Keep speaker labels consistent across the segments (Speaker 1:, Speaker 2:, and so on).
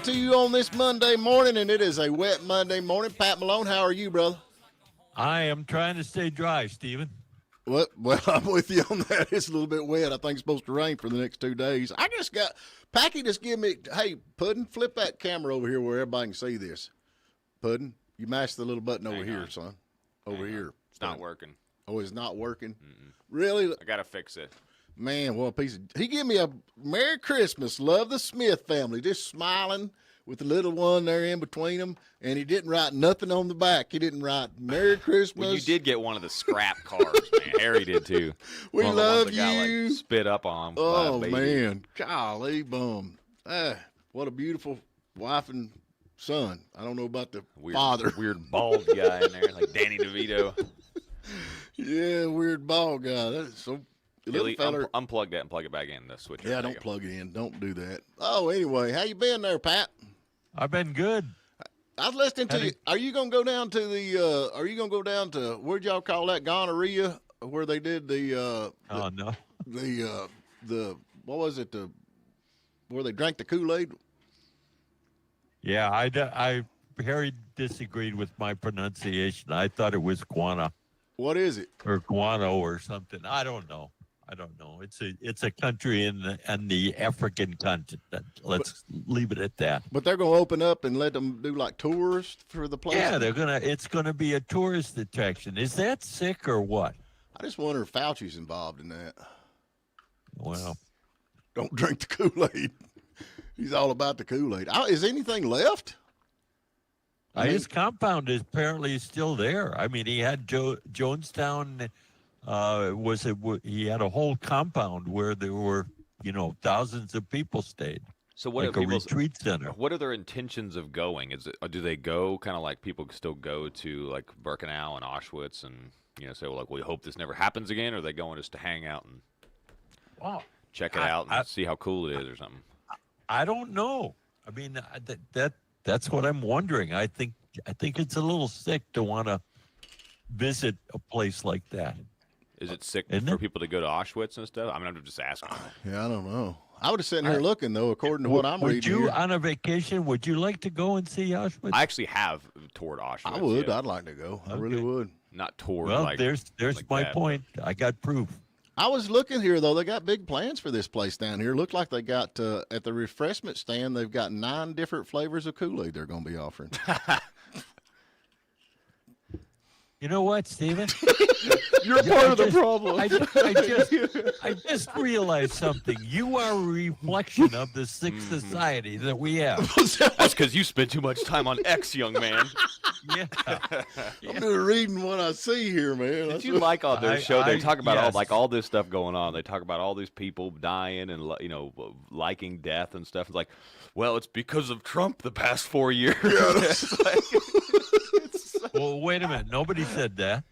Speaker 1: to you on this Monday morning, and it is a wet Monday morning. Pat Malone, how are you, brother?
Speaker 2: I am trying to stay dry, Steven.
Speaker 1: Well, I'm with you on that. It's a little bit wet. I think it's supposed to rain for the next 2 days. Packy just give me, hey, Puddin', flip that camera over here where everybody can see this. Puddin', you mash the little button over here, son. Over here.
Speaker 3: It's not working.
Speaker 1: Oh, it's not working? Really?
Speaker 3: I got to fix it.
Speaker 1: Man, what a piece of... He gave me a Merry Christmas. Love the Smith family. Just smiling with the little one there in between them. And he didn't write nothing on the back. He didn't write Merry Christmas.
Speaker 3: Well, you did get one of the scrap cards, man. Harry did, too.
Speaker 1: We
Speaker 3: one
Speaker 1: love
Speaker 3: of the ones that
Speaker 1: you.
Speaker 3: got, like, spit up on.
Speaker 1: Oh,
Speaker 3: by a baby.
Speaker 1: man. Golly, bum. What a beautiful wife and son. I don't know about the father.
Speaker 3: Weird bald guy in there, like Danny DeVito.
Speaker 1: Yeah, weird bald guy. That is so...
Speaker 3: Billy, unplug that and plug it back in. The switch.
Speaker 1: Yeah, don't plug it in. Don't do that. Oh, anyway, how you been there, Pat?
Speaker 2: I've been good.
Speaker 1: I was listening to you. Are you gonna go down to the? Are you gonna go down to where'd y'all call that gonorrhea? Where they did the?
Speaker 2: Oh no.
Speaker 1: The what was it? Where they drank the Kool-Aid?
Speaker 2: Yeah, I Harry disagreed with my pronunciation. I thought it was guana.
Speaker 1: What is it?
Speaker 2: Or guano or something. I don't know. It's a country in the African continent. Let's leave it at that.
Speaker 1: But they're gonna open up and let them do like tours for the place.
Speaker 2: Yeah, it's gonna be a tourist attraction. Is that sick or what?
Speaker 1: I just wonder if Fauci's involved in that.
Speaker 2: Well,
Speaker 1: don't drink the Kool-Aid. He's all about the Kool-Aid. Is anything left?
Speaker 2: His compound is apparently still there. I mean, he had Jonestown. He had a whole compound where there were, thousands of people stayed.
Speaker 3: So what
Speaker 2: like
Speaker 3: are
Speaker 2: a retreat center?
Speaker 3: What are their intentions of going? Do they go kind of like people still go to like Birkenau and Auschwitz and say, well, like we hope this never happens again, or are they going just to hang out and check it out and see how cool it is or something?
Speaker 2: I don't know. I mean, that's what I'm wondering. I think it's a little sick to want to visit a place like that.
Speaker 3: Is it sick for people to go to Auschwitz and stuff? I mean, I'm just asking.
Speaker 1: Yeah, I don't know. I would have sitting here looking, though, according to what I'm reading.
Speaker 2: Would you,
Speaker 1: here.
Speaker 2: on a vacation, would you like to go and see Auschwitz?
Speaker 3: I actually have toured Auschwitz.
Speaker 1: I would.
Speaker 3: Yeah.
Speaker 1: I'd like to go.
Speaker 2: Okay.
Speaker 1: I really would.
Speaker 3: Not toured.
Speaker 2: Well,
Speaker 3: like,
Speaker 2: there's
Speaker 3: like
Speaker 2: my
Speaker 3: that.
Speaker 2: point. I got proof.
Speaker 1: I was looking here, though. They got big plans for this place down here. Looked like they got, at the refreshment stand, they've got 9 different flavors of Kool-Aid they're going to be offering.
Speaker 2: You know what, Steven?
Speaker 1: You're part of the problem.
Speaker 2: I just realized something. You are a reflection of the sick society that we have.
Speaker 3: That's because you spend too much time on X, young man.
Speaker 2: Yeah.
Speaker 1: I'm just reading what I see here, man.
Speaker 3: Did you like all their show? They talk about
Speaker 2: yes.
Speaker 3: all this stuff going on. They talk about all these people dying and liking death and stuff. It's like, well, it's because of Trump the past 4 years. Yeah,
Speaker 2: Well, wait a minute. Nobody said that.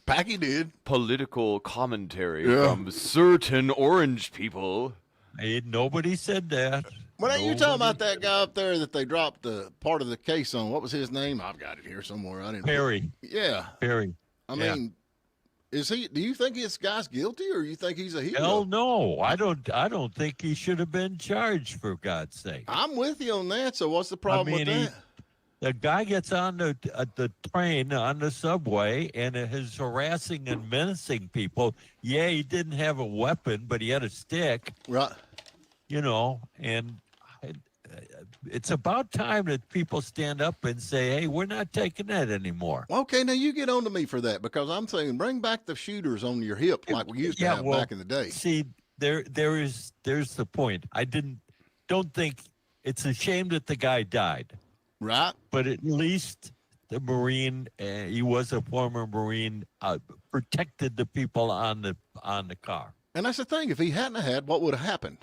Speaker 1: Packy did.
Speaker 3: Political commentary from certain orange people.
Speaker 2: Hey, nobody said that.
Speaker 1: When you talking about that guy up there that they dropped the part of the case on? What was his name? I've got it here somewhere. I didn't.
Speaker 2: Perry.
Speaker 1: Yeah.
Speaker 2: Perry.
Speaker 1: I mean, is he? Do you think this guy's guilty, or you think he's a hero?
Speaker 2: Hell no. I don't think he should have been charged, for God's sake.
Speaker 1: I'm with you on that. So what's the problem with that?
Speaker 2: The guy gets on the train, on the subway, and is harassing and menacing people. Yeah, he didn't have a weapon, but he had a stick.
Speaker 1: Right.
Speaker 2: And it's about time that people stand up and say, hey, we're not taking that anymore.
Speaker 1: Okay, now you get on to me for that, because I'm saying bring back the shooters on your hip like we used to have back in the day.
Speaker 2: See, there's the point. Don't think it's a shame that the guy died.
Speaker 1: Right.
Speaker 2: But at least the Marine, he was a former Marine, protected the people on the car.
Speaker 1: And that's the thing. If he hadn't had, what would have happened?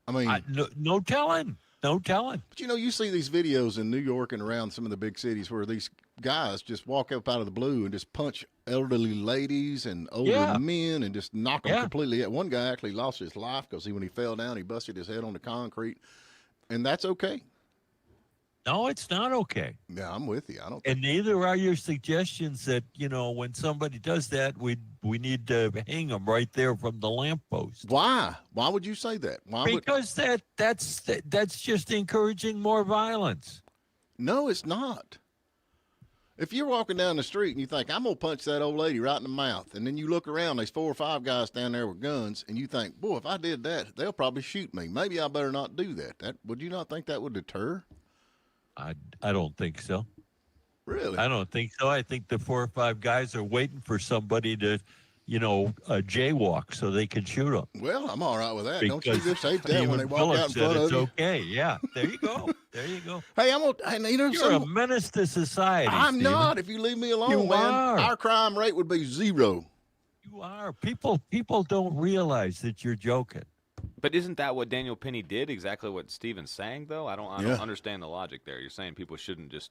Speaker 1: I mean,
Speaker 2: no telling. No telling.
Speaker 1: But you see these videos in New York and around some of the big cities where these guys just walk up out of the blue and just punch elderly ladies and older men and just knock them completely out. One guy actually lost his life because when he fell down, he busted his head on the concrete, and that's okay.
Speaker 2: No, it's not okay.
Speaker 1: Yeah, I'm with you. I don't.
Speaker 2: And neither are your suggestions that, when somebody does that, we need to hang them right there from the lamppost.
Speaker 1: Why? Why would you say that?
Speaker 2: Because that's just encouraging more violence.
Speaker 1: No, it's not. If you're walking down the street and you think, I'm going to punch that old lady right in the mouth, and then you look around, there's 4 or 5 guys down there with guns, and you think, boy, if I did that, they'll probably shoot me. Maybe I better not do that. Would you not think that would deter?
Speaker 2: I don't think so.
Speaker 1: Really?
Speaker 2: I don't think so. I think the 4 or 5 guys are waiting for somebody to, jaywalk so they can shoot them.
Speaker 1: Well, I'm all right with that.
Speaker 2: Because
Speaker 1: Don't you just hate that when they walk out in front of
Speaker 2: it's
Speaker 1: you?
Speaker 2: okay. Yeah, there you go. There you go.
Speaker 1: Hey,
Speaker 2: You're a menace to society.
Speaker 1: I'm
Speaker 2: Stephen.
Speaker 1: not. If you leave me alone,
Speaker 2: You
Speaker 1: man,
Speaker 2: are.
Speaker 1: our crime rate would be 0.
Speaker 2: You are. People don't realize that you're joking.
Speaker 3: But isn't that what Daniel Penny did? Exactly what Steven's saying, though. I don't understand the logic there. You're saying people shouldn't just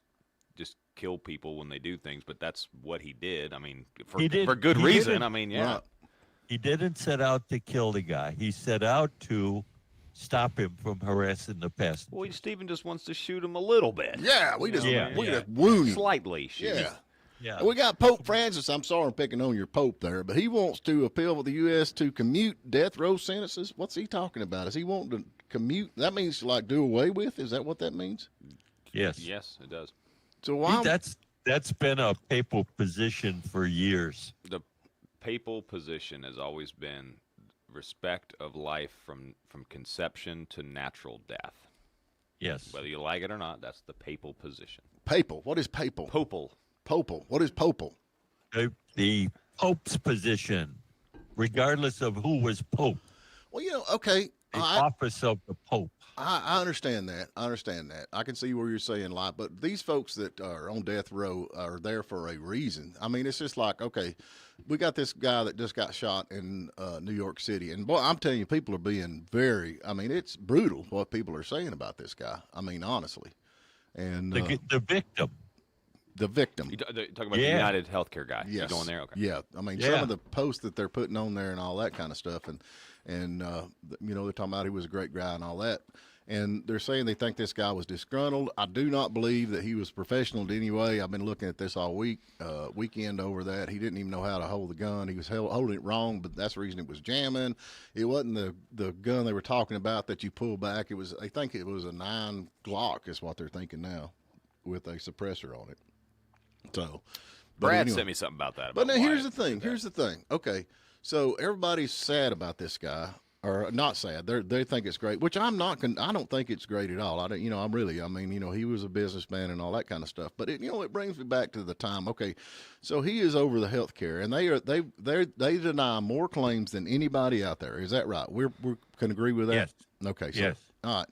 Speaker 3: kill people when they do things, but that's what he did. I mean, for good reason. I mean, yeah.
Speaker 1: Right.
Speaker 2: He didn't set out to kill the guy. He set out to stop him from harassing the passenger.
Speaker 3: Well, Steven just wants to shoot him a little bit.
Speaker 1: Yeah, we just wound him.
Speaker 3: Slightly shoot.
Speaker 1: Yeah.
Speaker 2: Yeah.
Speaker 1: We got Pope Francis. I'm sorry I'm picking on your Pope there, but he wants to appeal for the U.S. to commute death row sentences. What's he talking about? Is he wanting to commute? That means like do away with? Is that what that means?
Speaker 2: Yes.
Speaker 3: Yes, it does.
Speaker 1: So why?
Speaker 2: That's been a papal position for years.
Speaker 3: The papal position has always been respect of life from conception to natural death.
Speaker 2: Yes.
Speaker 3: Whether you like it or not, that's the papal position.
Speaker 1: Papal. What is papal?
Speaker 3: Popal.
Speaker 1: Popal. What is popal?
Speaker 2: The Pope's position, regardless of who was Pope.
Speaker 1: Well, okay.
Speaker 2: The office of the Pope.
Speaker 1: I understand that. I can see where you're saying like, but these folks that are on death row are there for a reason. I mean, it's just like, okay, we got this guy that just got shot in New York City. And boy, I'm telling you, people are being it's brutal what people are saying about this guy. I mean, honestly. And
Speaker 2: the victim.
Speaker 1: The victim.
Speaker 3: You talking about the United Healthcare guy?
Speaker 1: Yes.
Speaker 3: You going there? Okay.
Speaker 1: Yeah. I mean, some of the posts that they're putting on there and all that kind of stuff. And they're talking about he was a great guy and all that. And they're saying they think this guy was disgruntled. I do not believe that he was professional in any way. I've been looking at this all weekend over that. He didn't even know how to hold the gun. He was holding it wrong, but that's the reason it was jamming. It wasn't the gun they were talking about that you pull back. I think it was a 9 Glock is what they're thinking now with a suppressor on it. So,
Speaker 3: Brad sent me something about that.
Speaker 1: But now here's the thing. Okay, so everybody's sad about this guy, or not sad. They think it's great, which I'm not. I don't think it's great at all. He was a businessman and all that kind of stuff. But it brings me back to the time. Okay, so he is over the health care, and they deny more claims than anybody out there. Is that right? We can agree with that.
Speaker 2: Yes.
Speaker 1: Okay. So,
Speaker 2: yes.
Speaker 1: All right.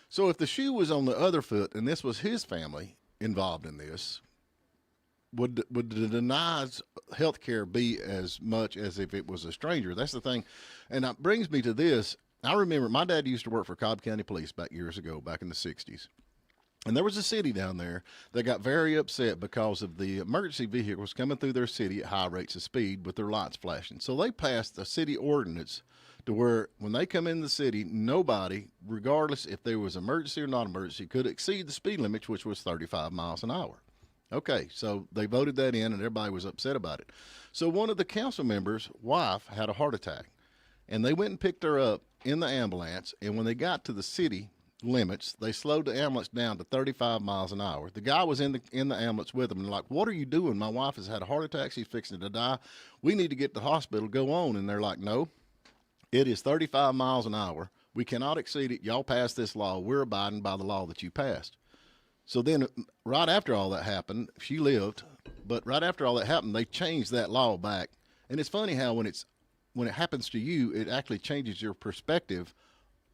Speaker 1: So if the shoe was on the other foot, and this was his family involved in this, would the denies health care be as much as if it was a stranger? That's the thing. And that brings me to this. I remember my dad used to work for Cobb County Police back years ago, back in the 60s. And there was a city down there that got very upset because of the emergency vehicles coming through their city at high rates of speed with their lights flashing. So they passed a city ordinance to where when they come in the city, nobody, regardless if there was emergency or not emergency, could exceed the speed limit, which was 35 miles an hour. Okay, so they voted that in, and everybody was upset about it. So one of the council members' wife had a heart attack, and they went and picked her up in the ambulance, and when they got to the city limits, they slowed the ambulance down to 35 miles an hour. The guy was in the ambulance with them, and like, what are you doing? My wife has had a heart attack. She's fixing to die. We need to get to the hospital. Go on. And they're like, no, it is 35 miles an hour. We cannot exceed it. Y'all passed this law. We're abiding by the law that you passed. So then right after all that happened, she lived, but right after all that happened, they changed that law back. And it's funny how when it happens to you, it actually changes your perspective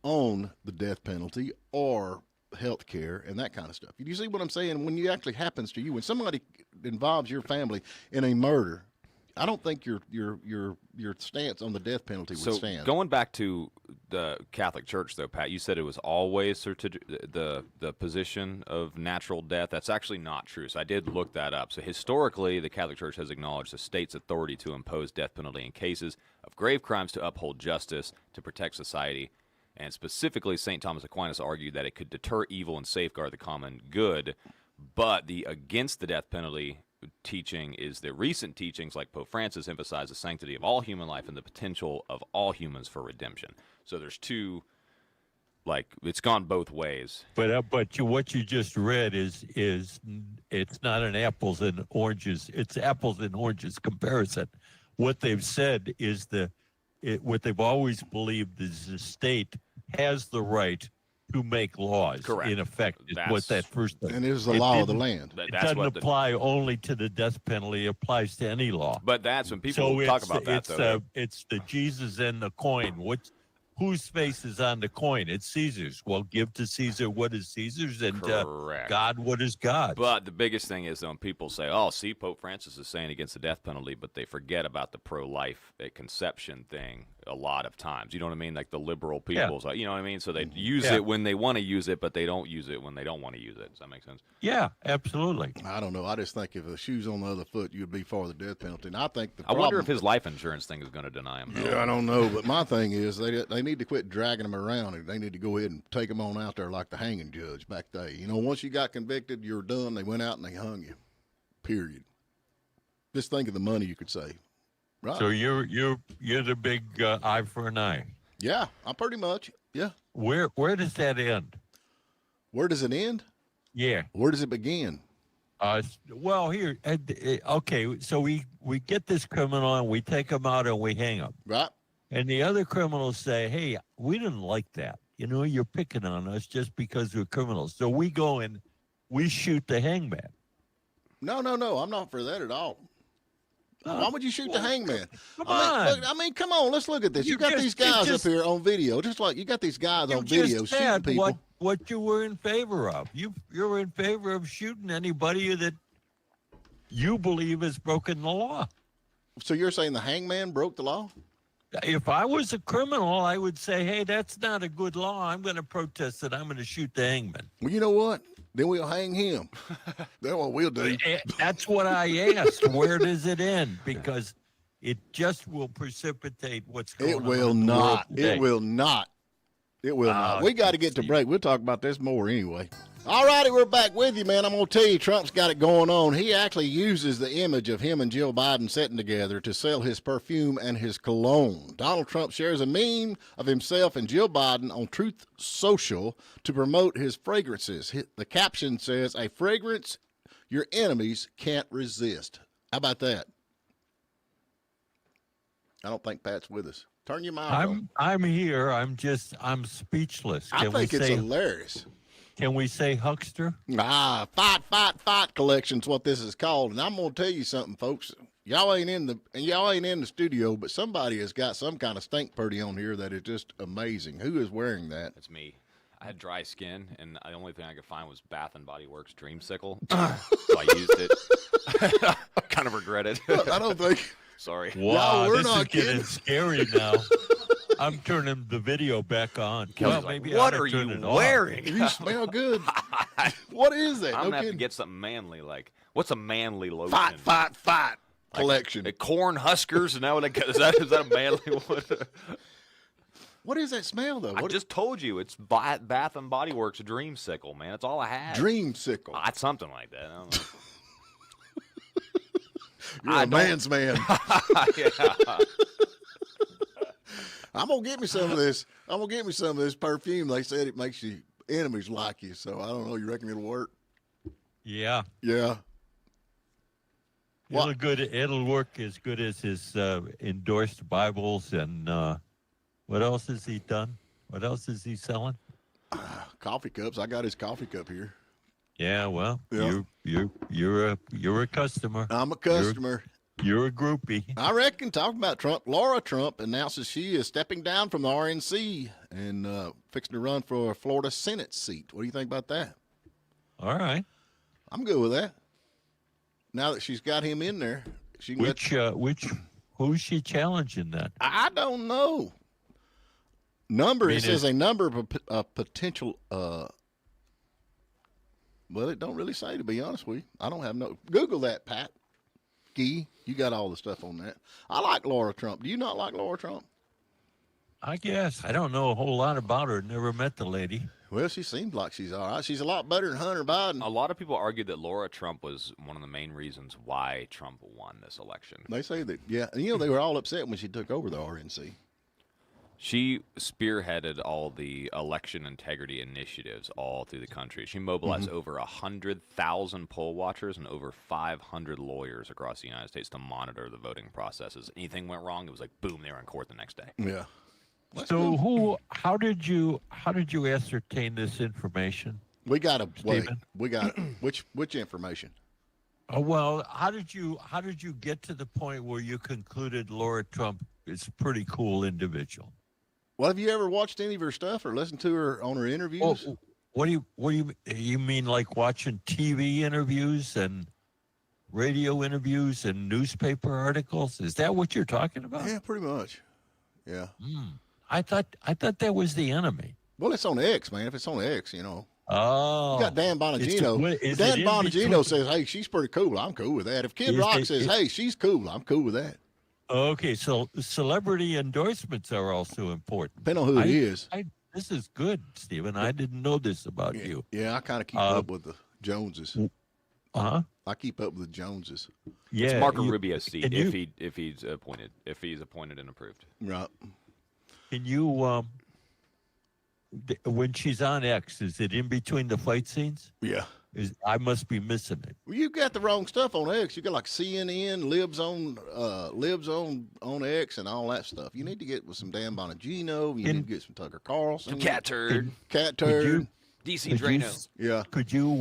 Speaker 1: on the death penalty or health care and that kind of stuff. You see what I'm saying? When it actually happens to you, when somebody involves your family in a murder, I don't think your stance on the death penalty would stand.
Speaker 3: So going back to the Catholic Church, though, Pat, you said it was always the position of natural death. That's actually not true. So I did look that up. So historically, the Catholic Church has acknowledged the state's authority to impose death penalty in cases of grave crimes to uphold justice, to protect society, And specifically, St. Thomas Aquinas argued that it could deter evil and safeguard the common good. But the against the death penalty teaching is the recent teachings, like Pope Francis, emphasize the sanctity of all human life and the potential of all humans for redemption. So there's two, like, it's gone both ways.
Speaker 2: But what you just read is it's not an apples and oranges. It's apples and oranges comparison. What they've said is what they've always believed is the state has the right to make laws.
Speaker 3: Correct.
Speaker 2: In effect, is what that first thing.
Speaker 1: And it was the law of the land.
Speaker 2: It doesn't apply only to the death penalty. It applies to any law.
Speaker 3: But that's when people talk about that, though.
Speaker 2: It's the Jesus and the coin. Whose face is on the coin? It's Caesar's. Well, give to Caesar what is Caesar's, and God what is God's.
Speaker 3: But the biggest thing is when people say, "Oh, see, Pope Francis is saying against the death penalty," but they forget about the pro-life conception thing a lot of times. You know what I mean? Like the liberal people, so, you know what I mean? So they use it when they want to use it, but they don't use it when they don't want to use it. Does that make sense?
Speaker 2: Yeah, absolutely.
Speaker 1: I don't know. I just think if the shoe's on the other foot, you'd be for the death penalty. And I think
Speaker 3: I wonder if his life insurance thing is going to deny him.
Speaker 1: Yeah, I don't know. But my thing is they need to quit dragging them around, and they need to go ahead and take them on out there like the hanging judge back there. You know, once you got convicted, you're done. They went out and they hung you. Period. Just think of the money you could save. Right.
Speaker 2: So you're the big eye for an eye.
Speaker 1: Yeah, I'm pretty much. Yeah.
Speaker 2: Where does that end?
Speaker 1: Where does it end?
Speaker 2: Yeah.
Speaker 1: Where does it begin?
Speaker 2: Well, here, okay. So we get this criminal and we take him out and we hang him.
Speaker 1: Right.
Speaker 2: And the other criminals say, "Hey, we didn't like that. You know, you're picking on us just because we're criminals." So we go and we shoot the hangman.
Speaker 1: No. I'm not for that at all. Why would you shoot the hangman?
Speaker 2: Come on.
Speaker 1: I mean, come on. Let's look at this. You got these guys up here on video, just like you got these guys on video shooting people.
Speaker 2: What you were in favor of. You're in favor of shooting anybody that you believe has broken the law.
Speaker 1: So you're saying the hangman broke the law?
Speaker 2: If I was a criminal, I would say, "Hey, that's not a good law. I'm going to protest it. I'm going to shoot the hangman."
Speaker 1: Well, you know what? Then we'll hang him. That's what we'll do.
Speaker 2: That's what I asked. Where does it end? Because it just will precipitate what's going on.
Speaker 1: It will not. It will not. It will not. We got to get to break. We'll talk about this more anyway. All righty, we're back with you, man. I'm going to tell you, Trump's got it going on. He actually uses the image of him and Jill Biden sitting together to sell his perfume and his cologne. Donald Trump shares a meme of himself and Jill Biden on Truth Social to promote his fragrances. The caption says, "A fragrance your enemies can't resist." How about that? I don't think Pat's with us. Turn your mic on.
Speaker 2: I'm here. I'm speechless.
Speaker 1: I think it's hilarious.
Speaker 2: Can we say huckster?
Speaker 1: Fight collection's what this is called. And I'm gonna tell you something, folks. Y'all ain't in the studio, but somebody has got some kind of stink purdy on here that is just amazing. Who is wearing that?
Speaker 3: That's me. I had dry skin, and the only thing I could find was Bath and Body Works Dreamsicle, so I used it. I kind of regret it.
Speaker 1: I don't think.
Speaker 3: Sorry.
Speaker 2: Wow,
Speaker 1: we're
Speaker 2: this
Speaker 1: not
Speaker 2: is getting
Speaker 1: kidding.
Speaker 2: scary now. I'm turning the video back on.
Speaker 3: Kelly's like, what are you wearing?
Speaker 1: You smell good. What is that?
Speaker 3: I'm going to have to get something manly. Like, what's a manly lotion?
Speaker 1: Fight collection.
Speaker 3: Like, corn huskers? Now is that a manly one?
Speaker 1: What is that smell, though?
Speaker 3: I just told you. It's Bath and Body Works Dreamsicle, man. That's all I had.
Speaker 1: Dreamsicle.
Speaker 3: It's something like that. I don't know.
Speaker 1: You're a man's man.
Speaker 3: Yeah.
Speaker 1: I'm gonna get me some of this. I'm gonna get me some of this perfume. They said it makes you enemies like you. So I don't know. You reckon it'll work?
Speaker 2: Yeah.
Speaker 1: Yeah.
Speaker 2: It'll work as good as his endorsed Bibles and what else has he done? What else is he selling?
Speaker 1: Coffee cups. I got his coffee cup here.
Speaker 2: Yeah. Well,
Speaker 1: Yeah.
Speaker 2: you're a customer.
Speaker 1: I'm a customer.
Speaker 2: You're a groupie.
Speaker 1: I reckon. Talking about Trump, Laura Trump announces she is stepping down from the RNC and fixing to run for a Florida Senate seat. What do you think about that?
Speaker 2: All right.
Speaker 1: I'm good with that. Now that she's got him in there, she can
Speaker 2: who's she challenging then?
Speaker 1: I don't know. It says a number of potential. Well, it don't really say, to be honest with you. I don't have no. Google that, Pat. You got all the stuff on that. I like Laura Trump. Do you not like Laura Trump?
Speaker 2: I guess. I don't know a whole lot about her. Never met the lady.
Speaker 1: Well, she seems like she's all right. She's a lot better than Hunter Biden.
Speaker 3: A lot of people argued that Laura Trump was one of the main reasons why Trump won this election.
Speaker 1: They say that, yeah. And, they were all upset when she took over the RNC.
Speaker 3: She spearheaded all the election integrity initiatives all through the country. She mobilized over 100,000 poll watchers and over 500 lawyers across the United States to monitor the voting processes. Anything went wrong, it was like boom, they were in court the next day.
Speaker 1: Yeah.
Speaker 2: So how did you ascertain this information?
Speaker 1: We got to wait.
Speaker 2: Steven?
Speaker 1: We got which information?
Speaker 2: Oh, well, how did you get to the point where you concluded Laura Trump is a pretty cool individual?
Speaker 1: Well, have you ever watched any of her stuff or listened to her on her interviews?
Speaker 2: Oh, what do you mean, like watching TV interviews and radio interviews and newspaper articles? Is that what you're talking about?
Speaker 1: Yeah, pretty much. Yeah.
Speaker 2: I thought that was the enemy.
Speaker 1: Well, it's on X, man. If it's on X,
Speaker 2: Oh,
Speaker 1: You got Dan Bongino. Dan Bongino says, hey, she's pretty cool. I'm cool with that. If Kid Rock says, hey, she's cool, I'm cool with that.
Speaker 2: Okay, so celebrity endorsements are also important.
Speaker 1: Depending on who it is.
Speaker 2: This is good, Stephen. I didn't know this about you.
Speaker 1: Yeah, I kind of keep up with the Joneses.
Speaker 2: Uh-huh.
Speaker 1: I keep up with the Joneses.
Speaker 2: Yeah,
Speaker 3: It's Marco Rubio's seat if he's appointed and approved.
Speaker 1: Right.
Speaker 2: Can you when she's on X, is it in between the fight scenes?
Speaker 1: Yeah.
Speaker 2: I must be missing it.
Speaker 1: Well, you got the wrong stuff on X. You got like CNN, libs on X, and all that stuff. You need to get with some Dan Bongino. You need to get some Tucker Carlson.
Speaker 3: Some cat turd.
Speaker 1: Cat turd.
Speaker 3: DC Drano.
Speaker 1: Yeah.
Speaker 2: Could you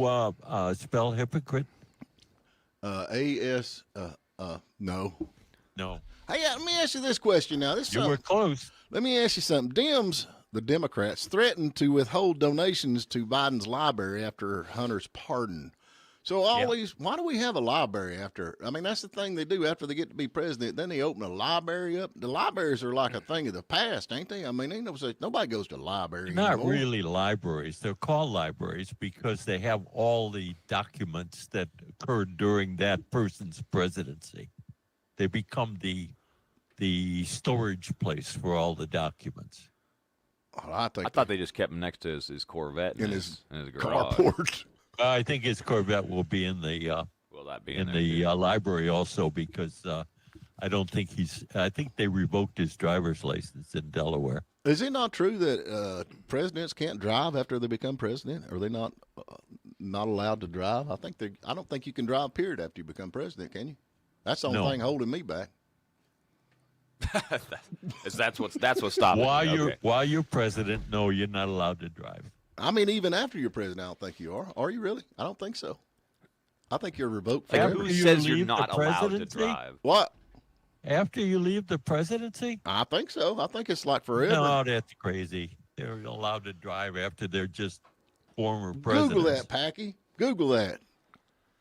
Speaker 2: spell hypocrite?
Speaker 1: A-S, no.
Speaker 2: No.
Speaker 1: Hey, let me ask you this question now.
Speaker 2: You were close.
Speaker 1: Let me ask you something. The Democrats, threatened to withhold donations to Biden's library after Hunter's pardon. So why do we have a library after? I mean, that's the thing they do after they get to be president. Then they open a library up. The libraries are like a thing of the past, ain't they? I mean, nobody goes to the library
Speaker 2: Not
Speaker 1: anymore.
Speaker 2: really libraries. They're called libraries because they have all the documents that occurred during that person's presidency. They become the storage place for all the documents.
Speaker 1: Well, I
Speaker 3: thought they just kept him next to his Corvette
Speaker 1: in
Speaker 3: his garage.
Speaker 1: carport.
Speaker 2: I think his Corvette will be in the
Speaker 3: Will that be
Speaker 2: in the library also because I don't think I think they revoked his driver's license in Delaware.
Speaker 1: Is it not true that presidents can't drive after they become president? Are they not allowed to drive? I don't think you can drive, period, after you become president, can you? That's the only thing holding me back.
Speaker 3: That's what's stopping.
Speaker 2: While you're president, no, you're not allowed to drive.
Speaker 1: I mean, even after you're president, I don't think you are. Are you really? I don't think so. I think you're revoked forever.
Speaker 3: Who says you're not allowed to drive?
Speaker 1: What?
Speaker 2: After you leave the presidency?
Speaker 1: I think so. I think it's like forever.
Speaker 2: No, that's crazy. They're allowed to drive after they're just former presidents.
Speaker 1: Google that, Packy. Google that.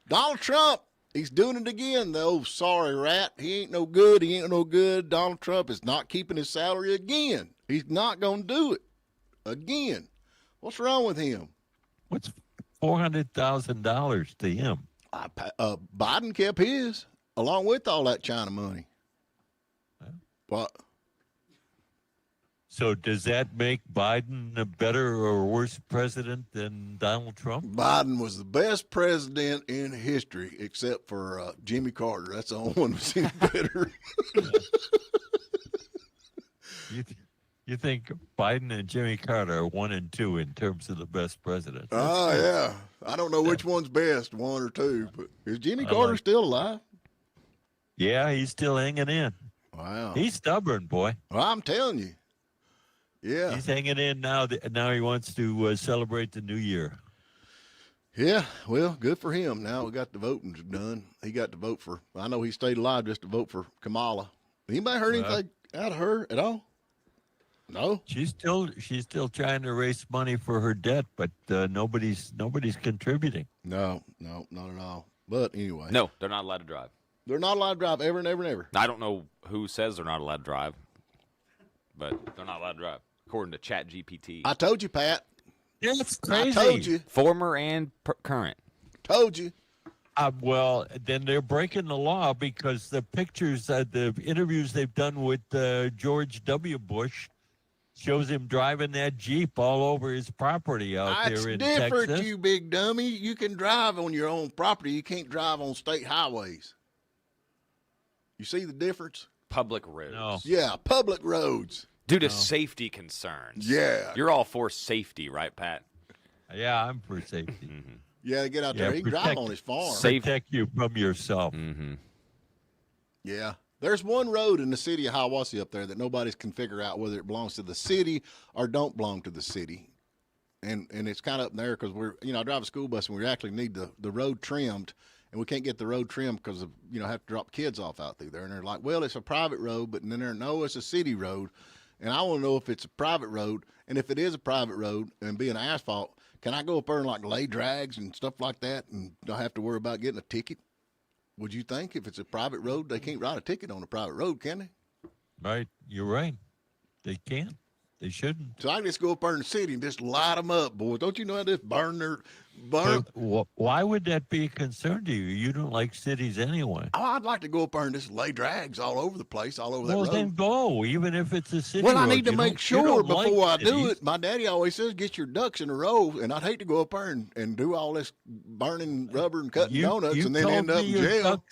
Speaker 1: Donald Trump. He's doing it again, though. Sorry, rat. He ain't no good. He ain't no good. Donald Trump is not keeping his salary again. He's not going to do it again. What's wrong with him?
Speaker 2: What's $400,000 to him?
Speaker 1: Biden kept his, along with all that China money. What?
Speaker 2: So does that make Biden a better or worse president than Donald Trump?
Speaker 1: Biden was the best president in history, except for Jimmy Carter. That's the only one who's any better.
Speaker 2: You think Biden and Jimmy Carter are 1 and 2 in terms of the best presidents?
Speaker 1: Oh, yeah. I don't know which one's best, 1 or 2, but is Jimmy Carter still alive?
Speaker 2: Yeah, he's still hanging in.
Speaker 1: Wow.
Speaker 2: He's stubborn, boy.
Speaker 1: Well, I'm telling you. Yeah.
Speaker 2: He's hanging in now. Now he wants to celebrate the new year.
Speaker 1: Yeah, well, good for him. Now we got the voting done. He got to vote for, I know he stayed alive just to vote for Kamala. Anybody heard anything out of her at all? No?
Speaker 2: She's still trying to raise money for her debt, but nobody's contributing.
Speaker 1: No, not at all. But anyway.
Speaker 3: No, they're not allowed to drive.
Speaker 1: They're not allowed to drive ever and ever and ever.
Speaker 3: I don't know who says they're not allowed to drive, but they're not allowed to drive, according to ChatGPT.
Speaker 1: I told you, Pat.
Speaker 2: Yeah, it's crazy.
Speaker 1: I told you.
Speaker 3: Former and current.
Speaker 1: Told you.
Speaker 2: Well, then they're breaking the law because the pictures, the interviews they've done with George W. Bush shows him driving that Jeep all over his property out
Speaker 1: That's
Speaker 2: there in
Speaker 1: different,
Speaker 2: Texas.
Speaker 1: you big dummy. You can drive on your own property. You can't drive on state highways. You see the difference?
Speaker 3: Public roads.
Speaker 2: No.
Speaker 1: Yeah, public roads.
Speaker 3: Due to safety concerns.
Speaker 1: Yeah.
Speaker 3: You're all for safety, right, Pat?
Speaker 2: Yeah, I'm for safety.
Speaker 1: Yeah, get out there. He can drive on his farm.
Speaker 2: Protect you from yourself.
Speaker 1: Yeah. There's one road in the city of Hiawassee up there that nobody can figure out whether it belongs to the city or don't belong to the city. And it's kind of up in there because I drive a school bus and we actually need the road trimmed, and we can't get the road trimmed because of, have to drop kids off out through there. And they're like, well, it's a private road, but then no, it's a city road. And I want to know if it's a private road, and if it is a private road and being asphalt, can I go up there and like lay drags and stuff like that and don't have to worry about getting a ticket? Would you think if it's a private road, they can't write a ticket on a private road, can they?
Speaker 2: Right. You're right. They can't. They shouldn't.
Speaker 1: So I can just go up there in the city and just light them up, boy. Don't you know how to just burn?
Speaker 2: Why would that be a concern to you? You don't like cities anyway.
Speaker 1: Oh, I'd like to go up there and just lay drags all over the place, all over that road.
Speaker 2: Well, then go, even if it's a city
Speaker 1: Well,
Speaker 2: road.
Speaker 1: I need to make sure before I do
Speaker 2: cities.
Speaker 1: it. My daddy always says, get your ducks in a row, and I'd hate to go up there and do all this burning rubber and cutting donuts and then end up in jail.